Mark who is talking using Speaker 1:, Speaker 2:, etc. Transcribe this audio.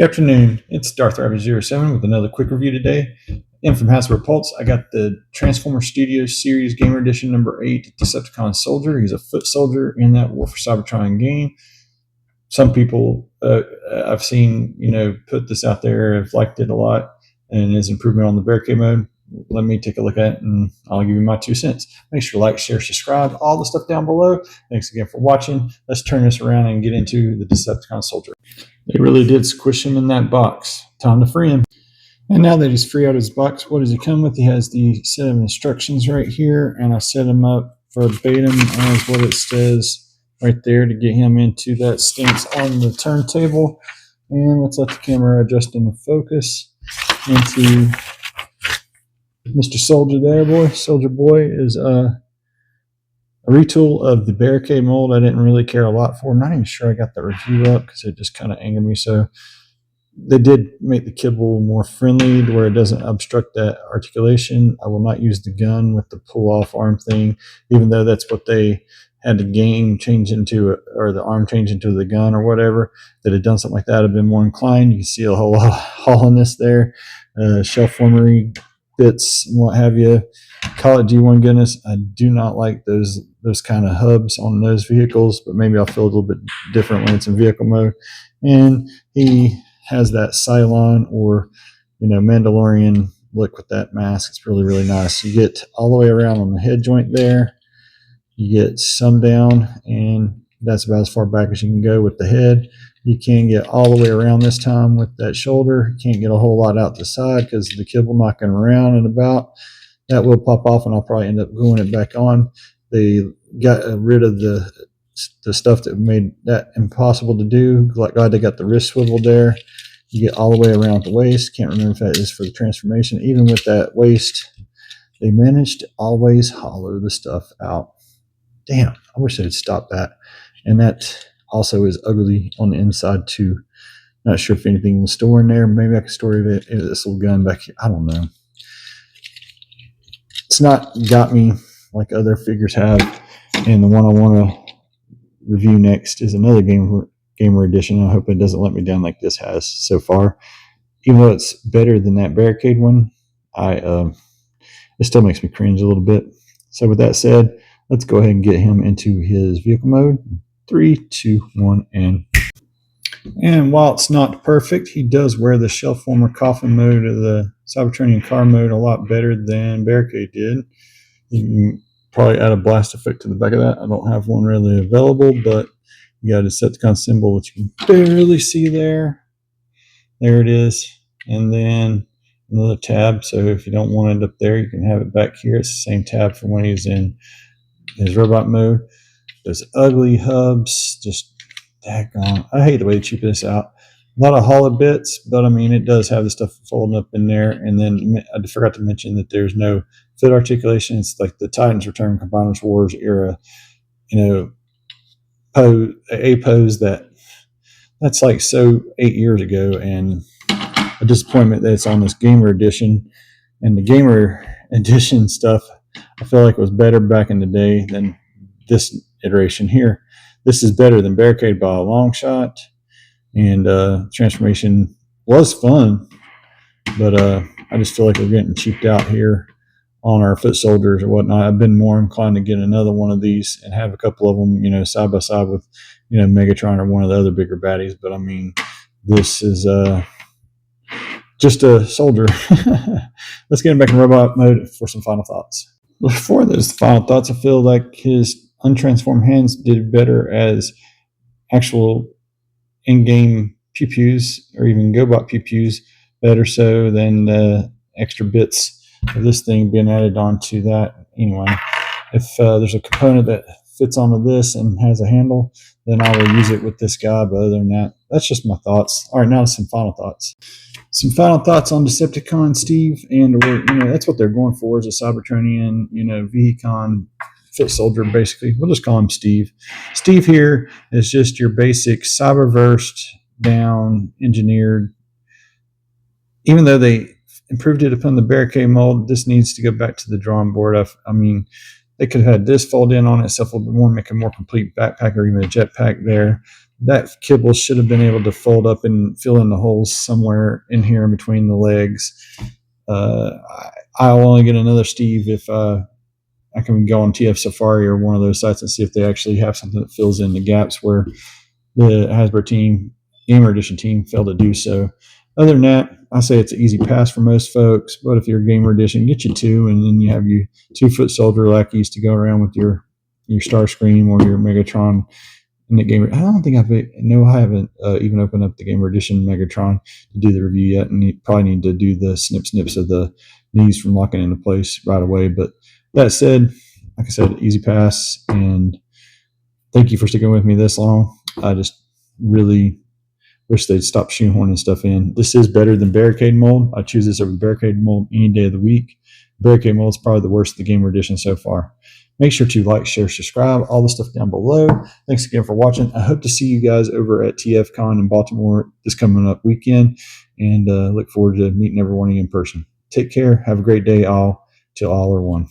Speaker 1: Good afternoon, it's Darth Rabbit07 with another quick review today. And from Hasbro Pulse, I got the Transformer Studios Series Gamer Edition number 8 Decepticon Soldier. He's a foot soldier in that War for Cybertron game. Some people I've seen, put this out there, have liked it a lot, and is improvement on the barricade mode. Let me take a look at it, and I'll give you my 2 cents. Make sure to like, share, subscribe, all the stuff down below. Thanks again for watching. Let's turn this around and get into the Decepticon Soldier. They really did squish him in that box. Time to free him. And now that he's free out of his box, what does he come with? He has the set of instructions right here, and I set him up verbatim as what it says right there to get him into that stance on the turntable. And let's let the camera adjust into focus into Mr. Soldier there, boy. Soldier Boy is a retool of the barricade mold I didn't really care a lot for. I'm not even sure I got the review up because it just kind of angered me. So they did make the kibble more friendly to where it doesn't obstruct that articulation. I will not use the gun with the pull-off arm thing, even though that's what they had the game change into, or the arm change into the gun or whatever. That had done something like that, I've been more inclined. You can see a whole lot of hollowness there, shell formery bits and what have you. Call it G1 goodness. I do not like those kind of hubs on those vehicles, but maybe I'll feel a little bit different when it's in vehicle mode. And he has that Cylon or Mandalorian look with that mask. It's really, really nice. You get all the way around on the head joint there. You get some down, and that's about as far back as you can go with the head. You can get all the way around this time with that shoulder. You can't get a whole lot out the side because the kibble knocking around and about. That will pop off, and I'll probably end up gluing it back on. They got rid of the stuff that made that impossible to do. Glad they got the wrist swivel there. You get all the way around the waist. Can't remember if that is for the transformation. Even with that waist, they managed to always hollow the stuff out. Damn, I wish they'd stop that. And that also is ugly on the inside too. Not sure if anything was stored in there. Maybe I could store this little gun back here. I don't know. It's not got me like other figures have. And the one I want to review next is another gamer edition. I hope it doesn't let me down like this has so far. Even though it's better than that barricade one, it still makes me cringe a little bit. So with that said, let's go ahead and get him into his vehicle mode. 3, 2, 1, and while it's not perfect, he does wear the shell former coffin mode of the Cybertronian car mode a lot better than barricade did. You can probably add a blast effect to the back of that. I don't have one really available, but you got a Decepticon symbol, which you can barely see there. There it is. And then another tab. So if you don't want it up there, you can have it back here. It's the same tab from when he's in his robot mode. Those ugly hubs, just daggone. I hate the way they cheapen this out. A lot of hollow bits, but I mean, it does have the stuff folding up in there. And then I forgot to mention that there's no foot articulation. It's like the Titans Return Combiners Wars era, pose that's like so 8 years ago, and a disappointment that it's on this gamer edition. And the gamer edition stuff, I feel like it was better back in the day than this iteration here. This is better than barricade by a long shot, and transformation was fun, but I just feel like we're getting cheaped out here on our foot soldiers or whatnot. I've been more inclined to get another one of these and have a couple of them, side by side with, Megatron or one of the other bigger baddies. But I mean, this is just a soldier. Let's get him back in robot mode for some final thoughts. Before those final thoughts, I feel like his untransformed hands did better as actual in-game pew-pews, or even GoBot pew-pews, better so than the extra bits of this thing being added onto that. Anyway, if there's a component that fits onto this and has a handle, then I will use it with this guy. But other than that, that's just my thoughts. All right, now some final thoughts. Some final thoughts on Decepticon Steve, and that's what they're going for, is a Cybertronian, Vehicon foot soldier, basically. We'll just call him Steve. Steve here is just your basic cyberversed down engineered. Even though they improved it upon the barricade mold, this needs to go back to the drawing board. I mean, They could have had this fold in on itself a little bit more, make a more complete backpack or even a jetpack there. That kibble should have been able to fold up and fill in the holes somewhere in here in between the legs. I'll only get another Steve if I can go on TF Safari or one of those sites and see if they actually have something that fills in the gaps where the Hasbro team, Gamer Edition team, failed to do so. Other than that, I say it's an easy pass for most folks, but if you're a Gamer Edition, get you two, and then you have your 2-foot soldier lackeys to go around with your Starscream or your Megatron in the Gamer. I don't think I haven't even opened up the Gamer Edition Megatron to do the review yet, and you probably need to do the snips of the knees from locking into place right away. But that said, like I said, easy pass, and thank you for sticking with me this long. I just really wish they'd stop shoehorning stuff in. This is better than Barricade Mold. I choose this over the Barricade Mold any day of the week. Barricade Mold is probably the worst of the Gamer Edition so far. Make sure to like, share, subscribe, all the stuff down below. Thanks again for watching. I hope to see you guys over at TFCon in Baltimore this coming up weekend, and look forward to meeting everyone in person. Take care. Have a great day, all. Till all are one.